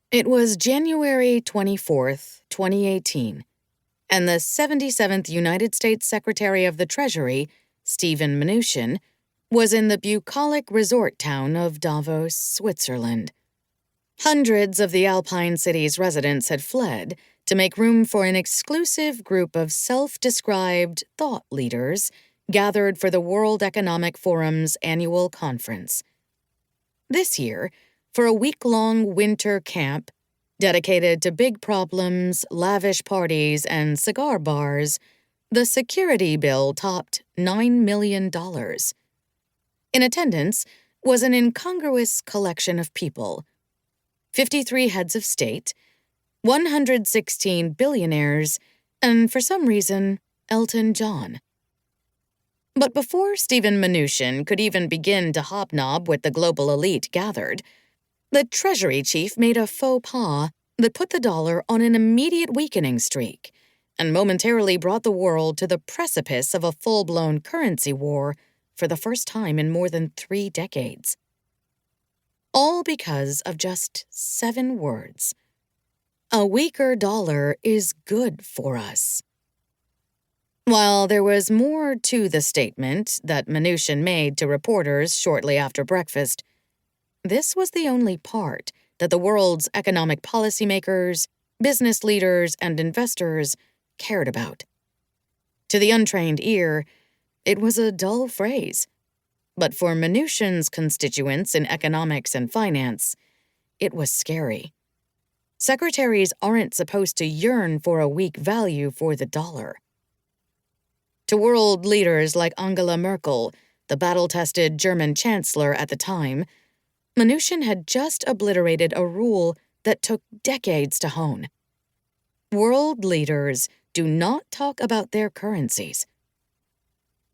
It was January 24th, 2018, and the 77th United States Secretary of the Treasury, Steven Mnuchin, was in the bucolic resort town of Davos, Switzerland. Hundreds of the Alpine city's residents had fled to make room for an exclusive group of self-described thought leaders gathered for the World Economic Forum's annual conference. This year, for a week-long winter camp dedicated to big problems, lavish parties, and cigar bars, the security bill topped $9 million. In attendance was an incongruous collection of people: 53 heads of state, 116 billionaires, and for some reason, Elton John. But before Steven Mnuchin could even begin to hobnob with the global elite gathered, the Treasury chief made a faux pas that put the dollar on an immediate weakening streak and momentarily brought the world to the precipice of a full-blown currency war for the first time in more than 3 decades. All because of just 7 words. A weaker dollar is good for us. While there was more to the statement that Mnuchin made to reporters shortly after breakfast, this was the only part that the world's economic policymakers, business leaders, and investors cared about. To the untrained ear, it was a dull phrase. But for Mnuchin's constituents in economics and finance, it was scary. Secretaries aren't supposed to yearn for a weak value for the dollar. To world leaders like Angela Merkel, the battle-tested German chancellor at the time, Mnuchin had just obliterated a rule that took decades to hone. World leaders do not talk about their currencies.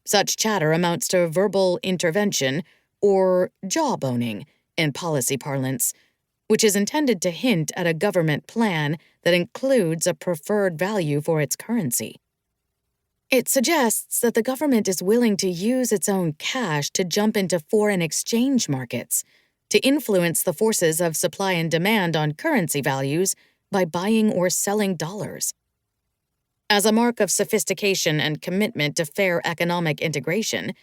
Such chatter amounts to verbal intervention, or jawboning in policy parlance, which is intended to hint at a government plan that includes a preferred value for its currency. It suggests that the government is willing to use its own cash to jump into foreign exchange markets, to influence the forces of supply and demand on currency values by buying or selling dollars. As a mark of sophistication and commitment to fair economic integration,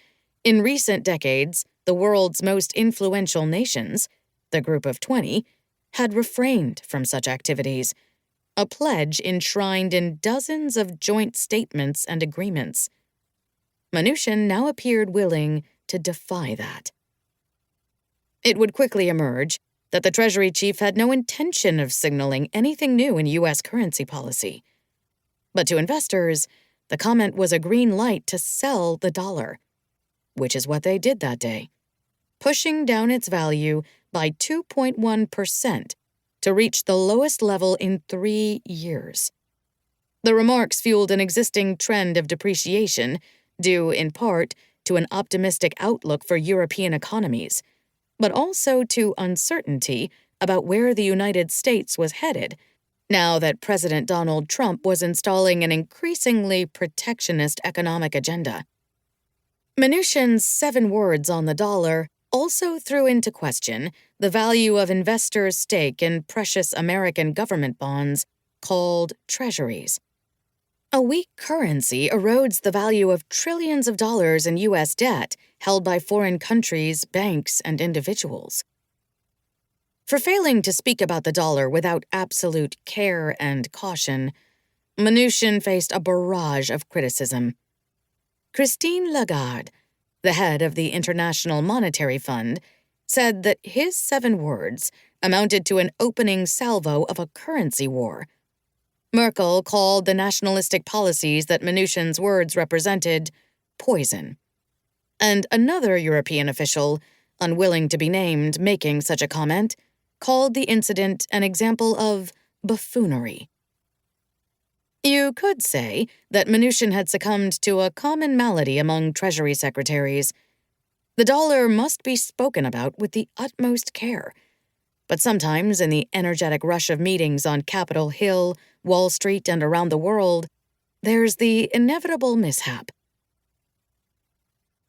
in recent decades, the world's most influential nations, the Group of 20, had refrained from such activities, a pledge enshrined in dozens of joint statements and agreements. Mnuchin now appeared willing to defy that. It would quickly emerge that the Treasury chief had no intention of signaling anything new in U.S. currency policy. But to investors, the comment was a green light to sell the dollar, which is what they did that day, pushing down its value by 2.1% to reach the lowest level in 3 years. The remarks fueled an existing trend of depreciation, due in part to an optimistic outlook for European economies, but also to uncertainty about where the United States was headed now that President Donald Trump was installing an increasingly protectionist economic agenda. Mnuchin's 7 words on the dollar also threw into question the value of investors' stake in precious American government bonds called treasuries. A weak currency erodes the value of trillions of dollars in U.S. debt held by foreign countries, banks, and individuals. For failing to speak about the dollar without absolute care and caution, Mnuchin faced a barrage of criticism. Christine Lagarde, the head of the International Monetary Fund, said that his 7 words amounted to an opening salvo of a currency war. Merkel called the nationalistic policies that Mnuchin's words represented poison. And another European official, unwilling to be named making such a comment, called the incident an example of buffoonery. You could say that Mnuchin had succumbed to a common malady among Treasury secretaries. The dollar must be spoken about with the utmost care. But sometimes in the energetic rush of meetings on Capitol Hill, Wall Street, and around the world, there's the inevitable mishap.